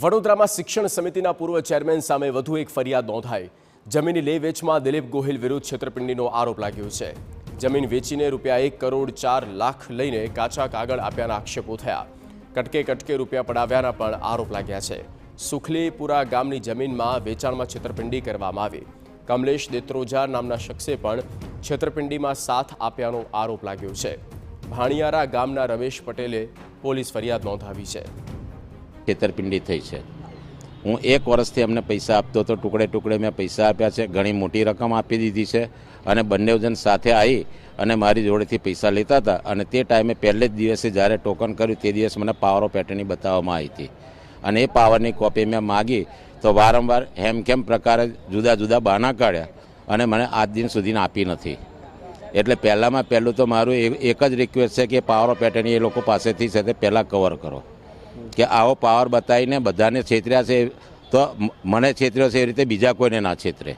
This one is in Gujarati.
વડોદરામાં શિક્ષણ સમિતિના પૂર્વ ચેરમેન સામે વધુ એક ફરિયાદ નોંધાઈ। જમીન લે વેચમાં દિલીપ ગોહિલ વિરુદ્ધ છેતરપિંડીનો આરોપ લાગ્યો છે। જમીન વેચીને રૂપિયા 1 કરોડ 4 લાખ લઈને કાચા કાગળ આપ્યાના આક્ષેપો થયા। કટકે કટકે રૂપિયા પડાવ્યાના પણ આરોપ લાગ્યા છે। સુખલીપુરા ગામની જમીનમાં વેચાણમાં છેતરપિંડી કરવામાં આવી। કમલેશ દેત્રોજા નામના શખ્સે પણ છેતરપિંડીમાં સાથ આપ્યાનો આરોપ લાગ્યો છે। ભાણિયારા ગામના રમેશ પટેલે પોલીસ ફરિયાદ નોંધાવી છે। છેતરપિંડી થઈ છે। હું 1 વર્ષથી અમને પૈસા આપતો હતો, ટુકડે ટુકડે મેં પૈસા આપ્યા છે, ઘણી મોટી રકમ આપી દીધી છે અને બંને જણ સાથે આવી અને મારી જોડેથી પૈસા લેતા હતા અને તે ટાઈમે પહેલે જ દિવસે જ્યારે ટોકન કર્યું તે દિવસ મને પાવર ઓફ એટર્ની બતાવવામાં આવી હતી અને એ પાવરની કોપી મેં માગી તો વારંવાર હેમખેમ પ્રકારે જુદા જુદા બહાના કાઢ્યા અને મને આજ દિન સુધી આપી નથી। એટલે પહેલાં તો મારું એક જ રિક્વેસ્ટ છે કે પાવર ઓફ એટર્ની એ લોકો પાસેથી છે તે પહેલાં કવર કરો કે આવો પાવર બતાવીને બધાને છેતર્યા છે તો મને છેતર્યો છે એ રીતે બીજા કોઈને ના છેતરે।